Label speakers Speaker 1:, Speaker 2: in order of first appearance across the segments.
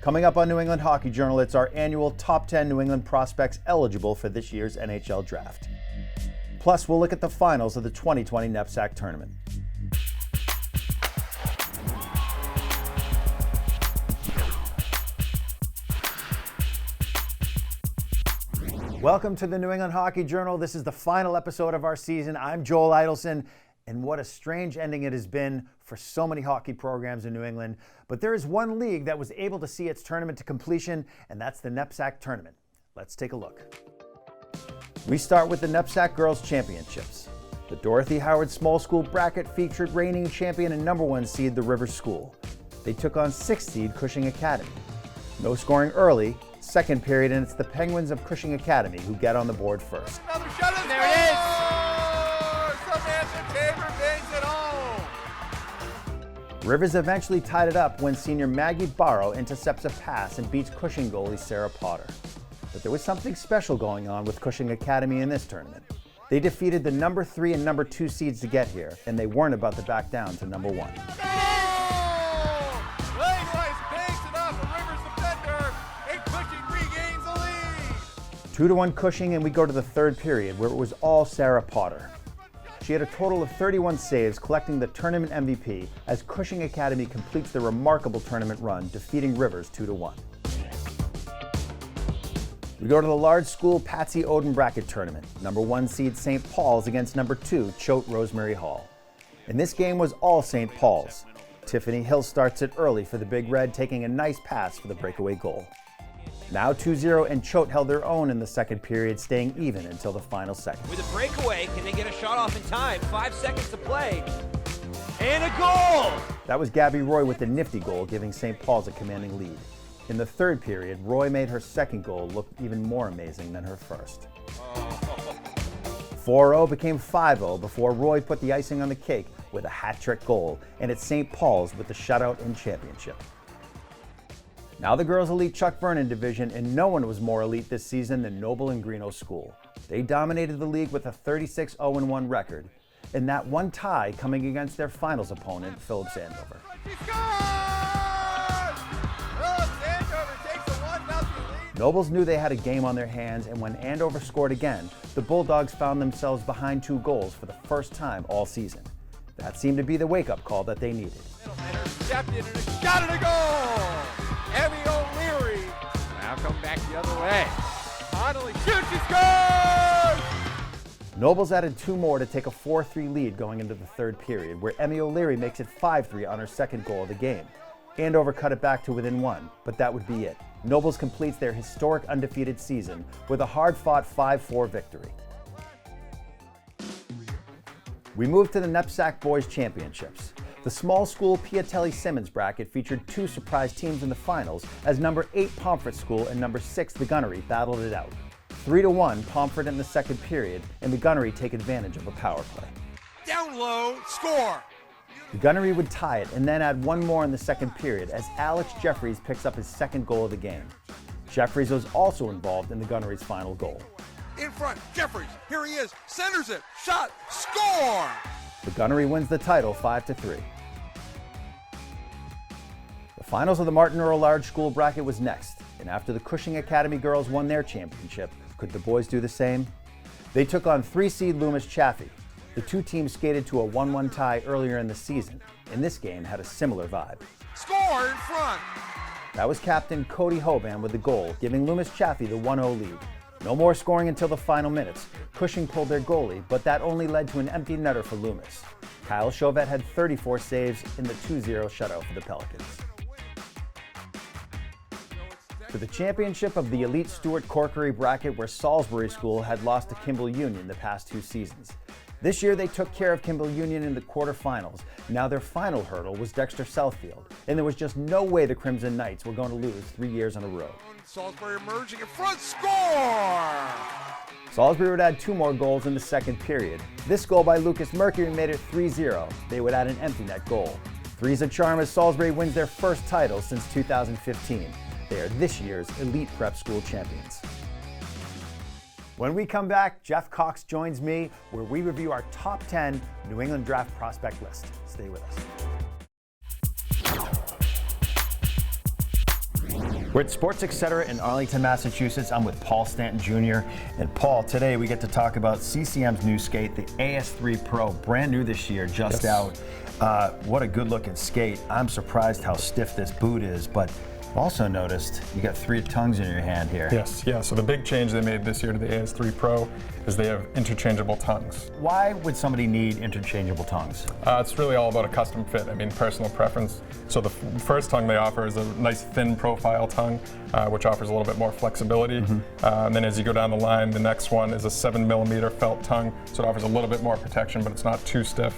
Speaker 1: Coming up on New England Hockey Journal, it's our annual Top 10 New England prospects eligible for this year's NHL Draft. Plus, we'll look at the finals of the 2020 NEPSAC tournament. Welcome to the New England Hockey Journal. This is the final episode of our season. I'm Joel Idelson, and what a strange ending it has been for so many hockey programs in New England. But there is one league that was able to see its tournament to completion, and that's the NEPSAC tournament. Let's take a look. We start with the NEPSAC Girls Championships. The Dorothy Howard Small School bracket featured reigning champion and number 1 seed, the Rivers School. They took on 6th seed Cushing Academy. No scoring early, second period, and it's the Penguins of Cushing Academy who get on the board first.
Speaker 2: Another shot, and there it is! Samantha Tabor bangs it home!
Speaker 1: Rivers eventually tied it up when senior Maggie Barrow intercepts a pass and beats Cushing goalie Sarah Potter. But there was something special going on with Cushing Academy in this tournament. They defeated the number 3 and number 2 seeds to get here, and they weren't about to back down to number 1.
Speaker 2: Bangs it up, a Rivers defender, and Cushing regains the lead!
Speaker 1: 2-1 Cushing, and we go to the third period, where it was all Sarah Potter. She had a total of 31 saves, collecting the tournament MVP as Cushing Academy completes the remarkable tournament run, defeating Rivers 2-1. We go to the large school Patsy Oden bracket tournament. Number 1 seed St. Paul's against number 2 Choate Rosemary Hall. And this game was all St. Paul's. Tiffany Hill starts it early for the Big Red, taking a nice pass for the breakaway goal. Now 2-0, and Choate held their own in the second period, staying even until the final second.
Speaker 3: With a breakaway, can they get a shot off in time? 5 seconds to play. And a goal!
Speaker 1: That was Gabby Roy with the nifty goal, giving St. Paul's a commanding lead. In the third period, Roy made her second goal look even more amazing than her first. 4-0 became 5-0 before Roy put the icing on the cake with a hat-trick goal, and it's St. Paul's with the shutout and championship. Now the girls' elite Chuck Vernon division, and no one was more elite this season than Noble and Greeno School. They dominated the league with a 36-0-1 record, and that one tie coming against their finals opponent, Phillips Andover. Nobles knew they had a game on their hands, and when Andover scored again, the Bulldogs found themselves behind 2 goals for the first time all season. That seemed to be the wake-up call that they needed.
Speaker 2: Intercepted and a shot and a goal! Emmy O'Leary now come back the other way. Connolly shoots, he scores!
Speaker 1: Nobles added 2 more to take a 4-3 lead going into the third period, where Emmy O'Leary makes it 5-3 on her second goal of the game. Andover cut it back to within 1, but that would be it. Nobles completes their historic undefeated season with a hard-fought 5-4 victory. We move to the NEPSAC Boys Championships. The small school Piatelli-Simmons bracket featured 2 surprise teams in the finals as number 8 Pomfret School and number 6 the Gunnery battled it out. 3-1 Pomfret in the second period, and the Gunnery take advantage of a power play.
Speaker 2: Down low, score!
Speaker 1: The Gunnery would tie it and then add 1 more in the second period as Alex Jefferies picks up his second goal of the game. Jefferies was also involved in the Gunnery's final goal.
Speaker 2: In front, Jefferies, here he is, centers it, shot, score!
Speaker 1: The Gunnery wins the title 5-3. The finals of the Martin Earl Large School bracket was next, and after the Cushing Academy girls won their championship, could the boys do the same? They took on 3 seed Loomis Chaffee. The 2 teams skated to a 1-1 tie earlier in the season, and this game had a similar vibe.
Speaker 2: Score in front!
Speaker 1: That was captain Cody Hoban with the goal, giving Loomis Chaffee the 1-0 lead. No more scoring until the final minutes. Cushing pulled their goalie, but that only led to an empty netter for Loomis. Kyle Chauvette had 34 saves in the 2-0 shutout for the Pelicans. For the championship of the Elite Stewart Corkery bracket, where Salisbury School had lost to Kimball Union the past 2 seasons. This year they took care of Kimball Union in the quarterfinals. Now their final hurdle was Dexter Southfield, and there was just no way the Crimson Knights were going to lose 3 years in a row.
Speaker 2: Salisbury emerging in front, score!
Speaker 1: Salisbury would add 2 more goals in the second period. This goal by Lucas Mercury made it 3-0. They would add an empty net goal. Three's a charm as Salisbury wins their first title since 2015. They are this year's Elite Prep School champions. When we come back, Jeff Cox joins me where we review our top 10 New England Draft prospect list. Stay with us. We're at Sports Etc. in Arlington, Massachusetts. I'm with Paul Stanton Jr. And Paul, today we get to talk about CCM's new skate, the AS3 Pro, brand new this year, just out. What a good looking skate. I'm surprised how stiff this boot is, but also noticed you got 3 tongues in your hand here.
Speaker 4: Yes, yeah, so the big change they made this year to the AS3 Pro is they have interchangeable tongues.
Speaker 1: Why would somebody need interchangeable tongues?
Speaker 4: It's really all about a custom fit, personal preference. So the first tongue they offer is a nice thin profile tongue, which offers a little bit more flexibility. And then as you go down the line, the next one is a 7mm felt tongue, so it offers a little bit more protection, but it's not too stiff.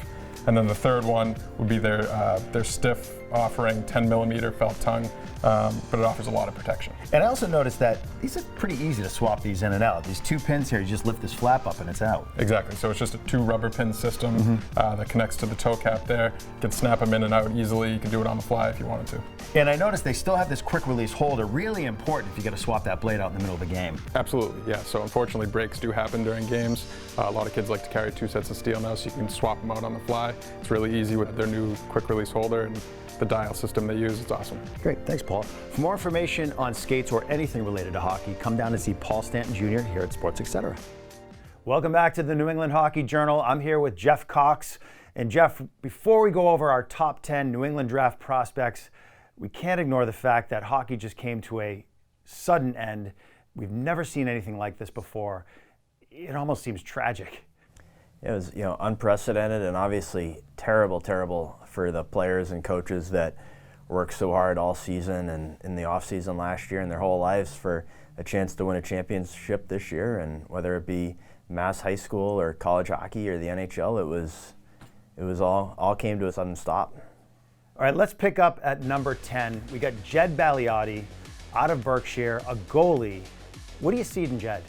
Speaker 4: And then the third one would be their stiff offering 10mm felt tongue, but it offers a lot of protection.
Speaker 1: And I also noticed that these are pretty easy to swap these in and out. These 2 pins here, you just lift this flap up and it's out.
Speaker 4: Exactly, so it's just a 2 rubber pin system that connects to the toe cap there. You can snap them in and out easily. You can do it on the fly if you wanted to.
Speaker 1: And I noticed they still have this quick release holder, really important if you got to swap that blade out in the middle of the game.
Speaker 4: Absolutely, yeah. So unfortunately breaks do happen during games. A lot of kids like to carry 2 sets of steel now, so you can swap them out on the fly. It's really easy with their new quick release holder and the dial system they use. It's awesome.
Speaker 1: Great, thanks Paul. For more information on skates or anything related to hockey, come down to see Paul Stanton Jr. here at Sports Etc. Welcome back to the New England Hockey Journal. I'm here with Jeff Cox. And Jeff, before we go over our top 10 New England Draft prospects, we can't ignore the fact that hockey just came to a sudden end. We've never seen anything like this before. It almost seems tragic.
Speaker 5: It was, unprecedented and obviously terrible for the players and coaches that worked so hard all season and in the off season last year and their whole lives for a chance to win a championship this year. And whether it be Mass high school or college hockey or the NHL, it was all came to a sudden stop.
Speaker 1: All right, let's pick up at number 10. We got Jed Baliotti out of Berkshire, a goalie. What do you see in Jed?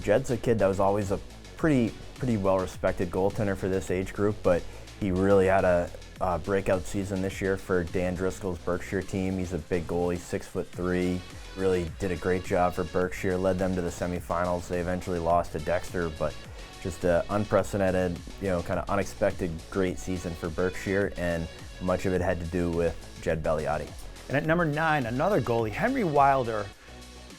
Speaker 5: Jed's a kid that was always a pretty well-respected goaltender for this age group, but he really had a breakout season this year for Dan Driscoll's Berkshire team. He's a big goalie, 6'3", really did a great job for Berkshire, led them to the semifinals. They eventually lost to Dexter, but just an unprecedented, kind of unexpected great season for Berkshire, and much of it had to do with Jed Baliotti.
Speaker 1: And at number 9, another goalie, Henry Wilder.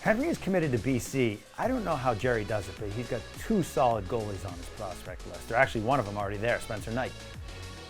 Speaker 1: Henry is committed to BC. I don't know how Jerry does it, but he's got 2 solid goalies on his prospect list. They're actually one of them already there, Spencer Knight.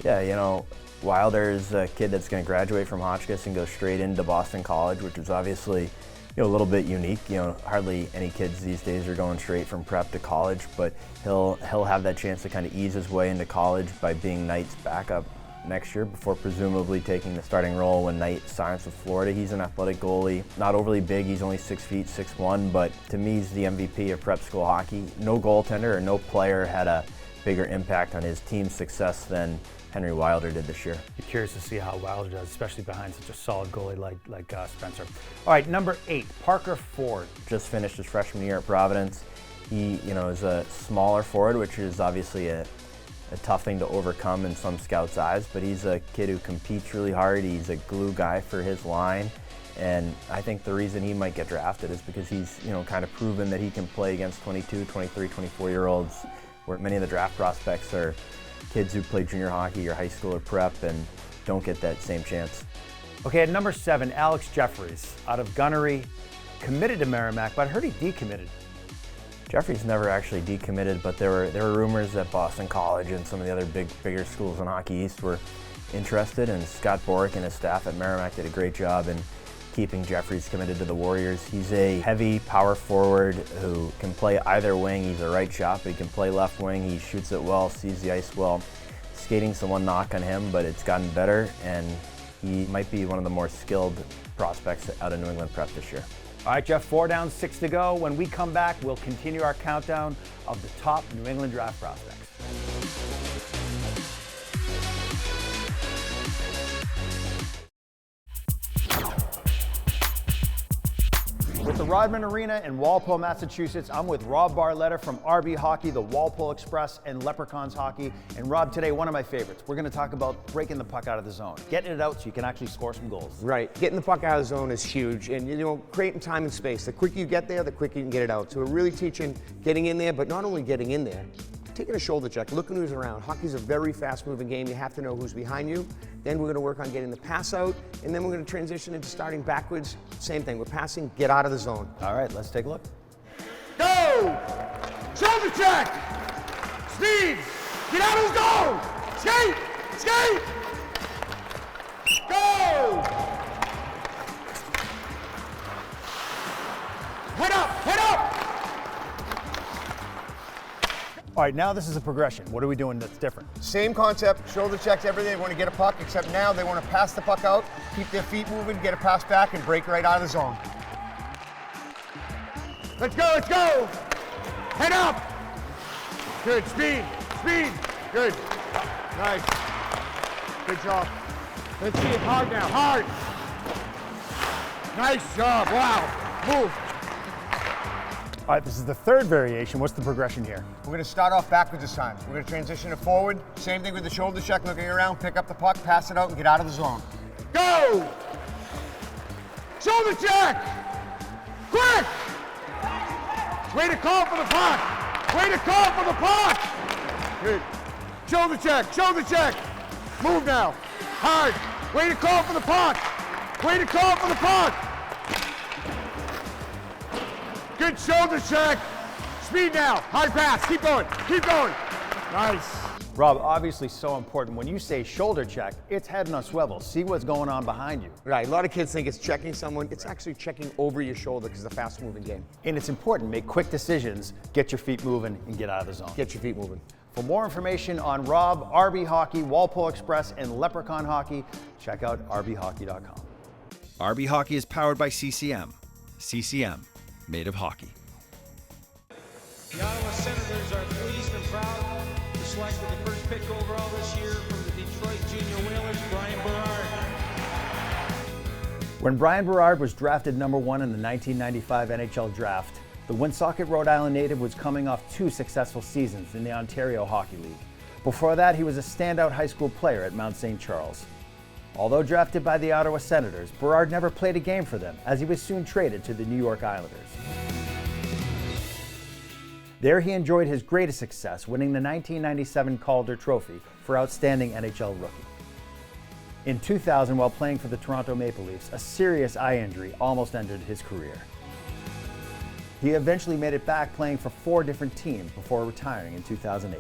Speaker 5: Yeah, Wilder's a kid that's going to graduate from Hotchkiss and go straight into Boston College, which is obviously a little bit unique. Hardly any kids these days are going straight from prep to college, but he'll have that chance to kind of ease his way into college by being Knight's backup next year before presumably taking the starting role when Knight signs with Florida. He's an athletic goalie, not overly big, he's only 6 feet, 6'1", but to me he's the MVP of prep school hockey. No goaltender or no player had a bigger impact on his team's success than Henry Wilder did this year.
Speaker 1: Be curious to see how Wilder does, especially behind such a solid goalie like Spencer. All right, number 8, Parker Ford.
Speaker 5: Just finished his freshman year at Providence. He, is a smaller forward, which is obviously a tough thing to overcome in some scouts' eyes, but he's a kid who competes really hard. He's a glue guy for his line, and I think the reason he might get drafted is because he's, kind of proven that he can play against 22, 23, 24-year-olds, where many of the draft prospects are kids who play junior hockey or high school or prep and don't get that same chance.
Speaker 1: Okay, at number 7, Alex Jefferies out of Gunnery, committed to Merrimack, but I heard he decommitted.
Speaker 5: Jefferies never actually decommitted, but there were rumors that Boston College and some of the other bigger schools in Hockey East were interested, and Scott Borick and his staff at Merrimack did a great job in keeping Jefferies committed to the Warriors. He's a heavy power forward who can play either wing. He's a right shot, but he can play left wing. He shoots it well, sees the ice well. Skating's the one knock on him, but it's gotten better, and he might be one of the more skilled prospects out of New England prep this year.
Speaker 1: All right, Jeff, 4 down, 6 to go. When we come back, we'll continue our countdown of the top New England draft prospects. With the Rodman Arena in Walpole, Massachusetts, I'm with Rob Barletta from RB Hockey, the Walpole Express, and Leprechauns Hockey. And Rob, today, one of my favorites. We're going to talk about breaking the puck out of the zone, getting it out so you can actually score some goals.
Speaker 6: Right. Getting the puck out of the zone is huge. And, creating time and space. The quicker you get there, the quicker you can get it out. So we're really teaching getting in there, but not only getting in there, taking a shoulder check, looking who's around. Hockey's a very fast-moving game. You have to know who's behind you. Then we're going to work on getting the pass out, and then we're going to transition into starting backwards. Same thing. We're passing. Get out of the zone.
Speaker 1: All right, let's take a look.
Speaker 6: Go! Shoulder check! Speed! Get out of the zone! Skate! Skate! Go! Head up! Head up!
Speaker 1: All right, now this is a progression. What are we doing that's different?
Speaker 6: Same concept, shoulder checks, everything. They want to get a puck, except now they want to pass the puck out, keep their feet moving, get a pass back, and break right out of the zone. Let's go, let's go! Head up! Good, speed, speed, good. Nice. Good job. Let's see it hard now, hard. Nice job, wow. Move.
Speaker 1: All right, this is the third variation. What's the progression here?
Speaker 6: We're going to start off backwards this time. We're going to transition it forward. Same thing with the shoulder check, looking around, pick up the puck, pass it out, and get out of the zone. Go! Shoulder check! Quick! Way to call for the puck! Way to call for the puck! Good. Shoulder check, shoulder check. Move now. Hard. Way to call for the puck. Way to call for the puck. Good shoulder check. Speed now. Hard pass. Keep going. Keep going. Nice.
Speaker 1: Rob, obviously so important. When you say shoulder check, it's head on swivel. See what's going on behind you.
Speaker 6: Right. A lot of kids think it's checking someone. It's actually checking over your shoulder because it's a fast-moving game.
Speaker 1: And it's important. Make quick decisions, get your feet moving, and get out of the zone.
Speaker 6: Get your feet moving.
Speaker 1: For more information on Rob, RB Hockey, Walpole Express, and Leprechaun Hockey, check out rbhockey.com.
Speaker 7: RB Hockey is powered by CCM. CCM, made of hockey.
Speaker 8: The Ottawa Senators are pleased and proud to select the first pick overall this year from the Detroit Junior Whalers, Brian Berard.
Speaker 1: When Brian Berard was drafted number 1 in the 1995 NHL Draft, the Woonsocket, Rhode Island native was coming off 2 successful seasons in the Ontario Hockey League. Before that, he was a standout high school player at Mount St. Charles. Although drafted by the Ottawa Senators, Berard never played a game for them, as he was soon traded to the New York Islanders. There he enjoyed his greatest success, winning the 1997 Calder Trophy for Outstanding NHL Rookie. In 2000, while playing for the Toronto Maple Leafs, a serious eye injury almost ended his career. He eventually made it back, playing for 4 different teams before retiring in 2008.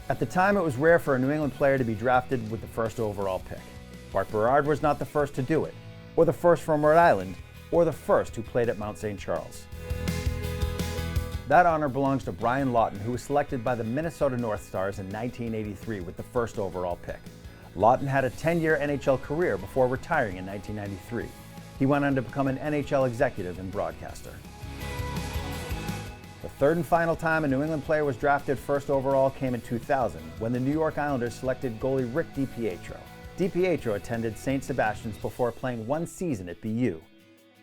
Speaker 1: At the time, it was rare for a New England player to be drafted with the first overall pick. Bart Berard was not the first to do it, or the first from Rhode Island, or the first who played at Mount St. Charles. That honor belongs to Brian Lawton, who was selected by the Minnesota North Stars in 1983 with the first overall pick. Lawton had a 10-year NHL career before retiring in 1993. He went on to become an NHL executive and broadcaster. The third and final time a New England player was drafted first overall came in 2000, when the New York Islanders selected goalie Rick DiPietro. DiPietro attended St. Sebastian's before playing 1 season at BU.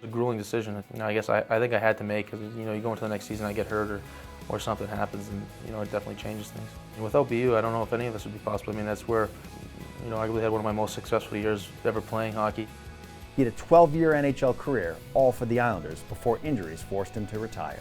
Speaker 9: A grueling decision. I guess I think I had to make, because you go into the next season, I get hurt or something happens, and it definitely changes things. And without BU, I don't know if any of this would be possible. I mean, that's where I really had one of my most successful years ever playing hockey.
Speaker 1: He had a 12-year NHL career, all for the Islanders, before injuries forced him to retire.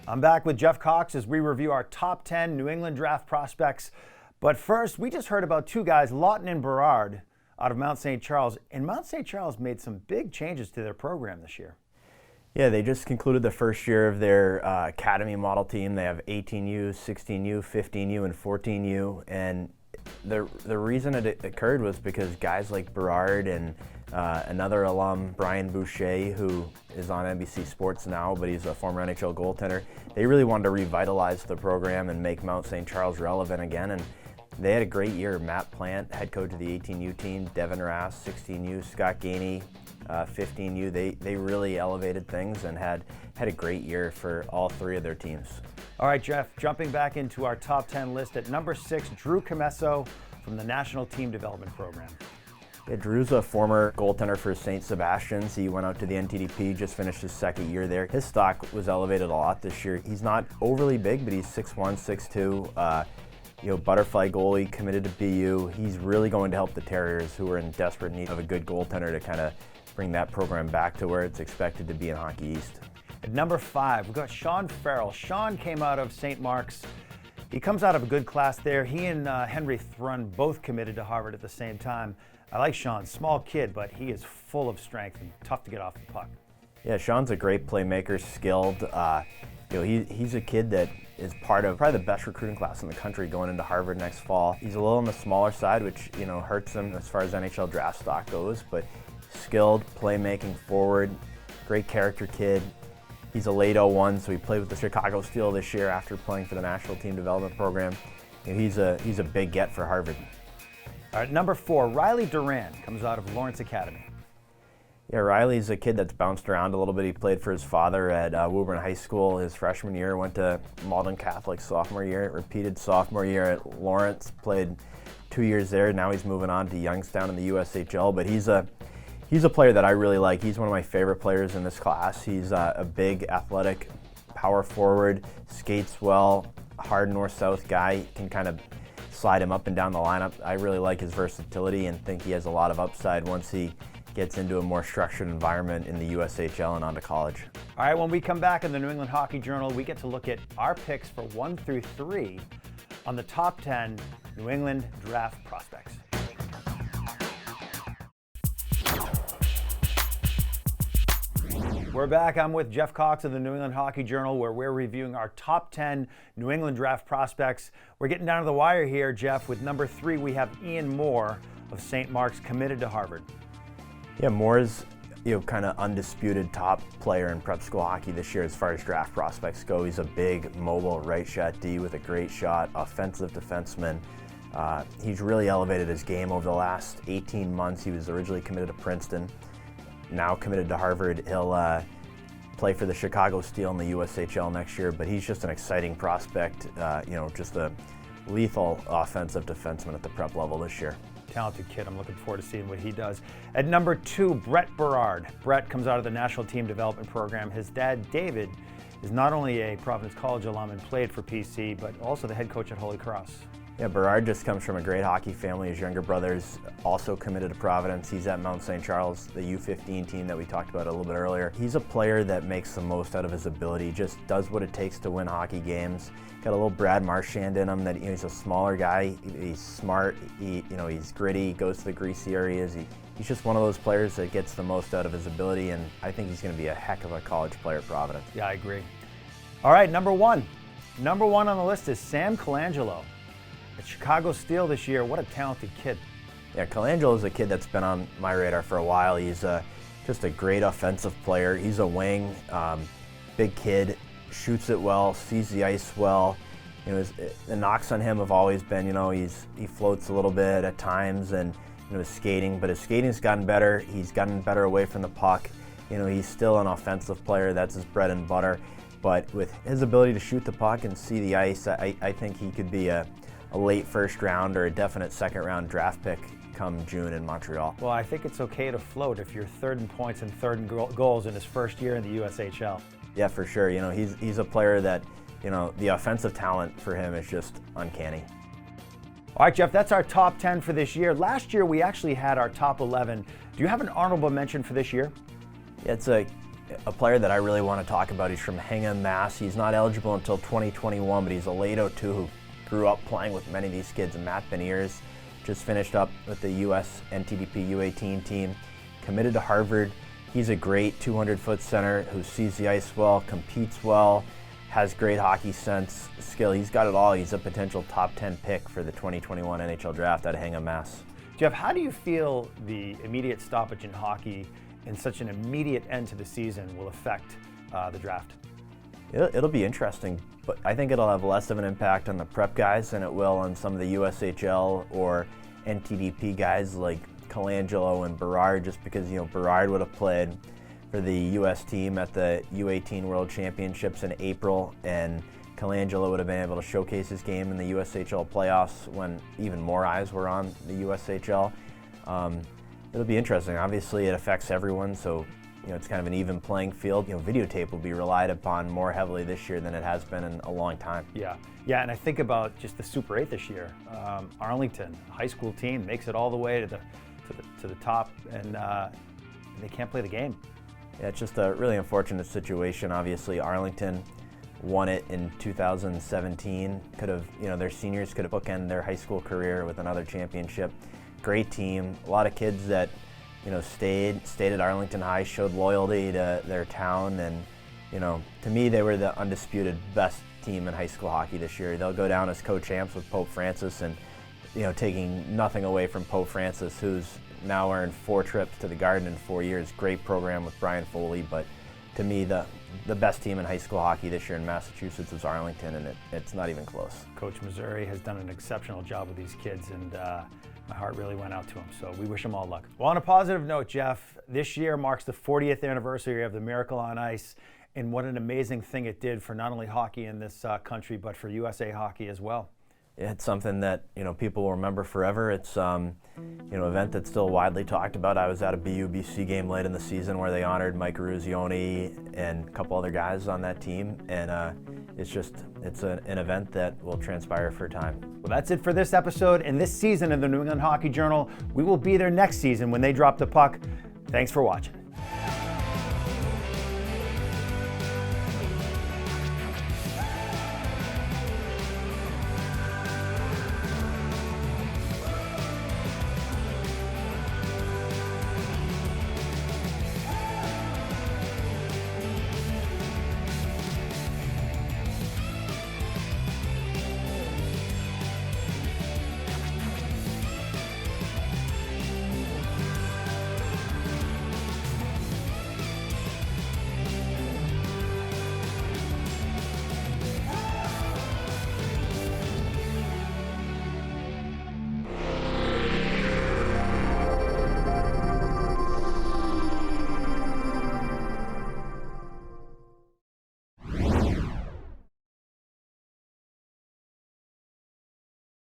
Speaker 1: I'm back with Jeff Cox as we review our top 10 New England draft prospects. But first, we just heard about 2 guys, Lawton and Berard, out of Mount St. Charles. And Mount St. Charles made some big changes to their program this year.
Speaker 5: Yeah, they just concluded the first year of their academy model team. They have 18U, 16U, 15U, and 14U. And the reason it occurred was because guys like Berard and another alum, Brian Boucher, who is on NBC Sports now, but he's a former NHL goaltender, they really wanted to revitalize the program and make Mount St. Charles relevant again. And they had a great year. Matt Plant, head coach of the 18U team, Devin Rass, 16U, Scott Gainey, 15U. They really elevated things and had a great year for all 3 of their teams.
Speaker 1: All right, Jeff, jumping back into our top 10 list at number 6, Drew Commesso from the National Team Development Program.
Speaker 5: Yeah, Drew's a former goaltender for St. Sebastian's. He went out to the NTDP, just finished his 2nd year there. His stock was elevated a lot this year. He's not overly big, but he's 6'1", 6'2", butterfly goalie, committed to BU. He's really going to help the Terriers, who are in desperate need of a good goaltender to kind of bring that program back to where it's expected to be in Hockey East.
Speaker 1: At number 5, we've got Sean Farrell. Sean came out of St. Mark's. He comes out of a good class there. He and Henry Thrun both committed to Harvard at the same time. I like Sean, small kid, but he is full of strength and tough to get off the puck.
Speaker 5: Yeah, Sean's a great playmaker, skilled. He's a kid that is part of probably the best recruiting class in the country going into Harvard next fall. He's a little on the smaller side, which hurts him as far as NHL draft stock goes, but skilled, playmaking forward, great character kid. He's a late 01, so he played with the Chicago Steel this year after playing for the National Team Development Program. He's a big get for Harvard.
Speaker 1: All right, number 4, Riley Duran comes out of Lawrence Academy.
Speaker 5: Yeah, Riley's a kid that's bounced around a little bit. He played for his father at Woburn High School his freshman year, went to Malden Catholic sophomore year, repeated sophomore year at Lawrence, played 2 years there. Now he's moving on to Youngstown in the USHL, but he's a player that I really like. He's one of my favorite players in this class. He's a big, athletic, power forward, skates well, hard north-south guy, can kind of slide him up and down the lineup. I really like his versatility and think he has a lot of upside once he gets into a more structured environment in the USHL and onto college.
Speaker 1: All right, when we come back in the New England Hockey Journal, we get to look at our picks for 1 through 3 on the top 10 New England draft prospects. We're back. I'm with Jeff Cox of the New England Hockey Journal, where we're reviewing our top 10 New England draft prospects. We're getting down to the wire here, Jeff. With number 3, we have Ian Moore of St. Mark's committed to Harvard.
Speaker 5: Yeah, Moore's kind of undisputed top player in prep school hockey this year as far as draft prospects go. He's a big, mobile right shot D with a great shot, offensive defenseman. He's really elevated his game over the last 18 months. He was originally committed to Princeton, now committed to Harvard. He'll play for the Chicago Steel in the USHL next year, but he's just an exciting prospect, just a lethal offensive defenseman at the prep level this year.
Speaker 1: Talented kid. I'm looking forward to seeing what he does. At number 2, Brett Berard. Brett comes out of the National Team Development Program. His dad, David, is not only a Providence College alum and played for PC, but also the head coach at Holy Cross.
Speaker 5: Yeah, Berard just comes from a great hockey family. His younger brother's also committed to Providence. He's at Mount St. Charles, the U15 team that we talked about a little bit earlier. He's a player that makes the most out of his ability, just does what it takes to win hockey games. Got a little Brad Marchand in him. That he's a smaller guy. He's smart. He's gritty. Goes to the greasy areas. He's just one of those players that gets the most out of his ability, and I think he's going to be a heck of a college player at Providence.
Speaker 1: Yeah, I agree. All right, number 1. Number 1 on the list is Sam Colangelo. At Chicago Steel this year, what a talented kid.
Speaker 5: Yeah, Colangelo is a kid that's been on my radar for a while. He's just a great offensive player. He's a wing, big kid, shoots it well, sees the ice well. The knocks on him have always been, he floats a little bit at times and his skating, but his skating's gotten better. He's gotten better away from the puck. He's still an offensive player. That's his bread and butter. But with his ability to shoot the puck and see the ice, I think he could be a late first round or a definite second round draft pick come June in Montreal.
Speaker 1: Well, I think it's okay to float if you're third in points and third in goals in his first year in the USHL.
Speaker 5: Yeah, for sure. He's a player that, the offensive talent for him is just uncanny.
Speaker 1: All right, Jeff, that's our top 10 for this year. Last year, we actually had our top 11. Do you have an honorable mention for this year?
Speaker 5: Yeah, it's a player that I really want to talk about. He's from Hingham, Mass. He's not eligible until 2021, but he's a late 02 who grew up playing with many of these kids. Matt Beniers just finished up with the US NTDP U18 team, committed to Harvard. He's a great 200-foot center who sees the ice well, competes well, has great hockey sense, skill. He's got it all. He's a potential top 10 pick for the 2021 NHL Draft out of Hingham, Mass.
Speaker 1: Jeff, how do you feel the immediate stoppage in hockey and such an immediate end to the season will affect the draft?
Speaker 5: It'll be interesting, but I think it'll have less of an impact on the prep guys than it will on some of the USHL or NTDP guys like Colangelo and Berard, just because Berard would have played for the U.S. team at the U18 World Championships in April, and Colangelo would have been able to showcase his game in the USHL playoffs when even more eyes were on the USHL. It'll be interesting. Obviously, it affects everyone, so it's kind of an even playing field. Videotape will be relied upon more heavily this year than it has been in a long time.
Speaker 1: Yeah, and I think about just the Super 8 this year. Arlington, high school team, makes it all the way to the top, and they can't play the game.
Speaker 5: Yeah, it's just a really unfortunate situation. Obviously, Arlington won it in 2017. Could have, their seniors could have bookended their high school career with another championship. Great team. A lot of kids that, stayed at Arlington High, showed loyalty to their town, and, to me, they were the undisputed best team in high school hockey this year. They'll go down as co-champs with Pope Francis, and, taking nothing away from Pope Francis, who's now earned 4 trips to the Garden in 4 years. Great program with Brian Foley, but to me, the best team in high school hockey this year in Massachusetts is Arlington, and it's not even close.
Speaker 1: Coach Missouri has done an exceptional job with these kids, and my heart really went out to him, so we wish them all luck. Well, on a positive note, Jeff, this year marks the 40th anniversary of the Miracle on Ice, and what an amazing thing it did for not only hockey in this country, but for USA Hockey as well.
Speaker 5: It's something that people will remember forever. It's an event that's still widely talked about. I was at a BU-BC game late in the season where they honored Mike Ruzioni and a couple other guys on that team, and it's an event that will transpire for time.
Speaker 1: Well, that's it for this episode and this season of the New England Hockey Journal. We will be there next season when they drop the puck. Thanks for watching.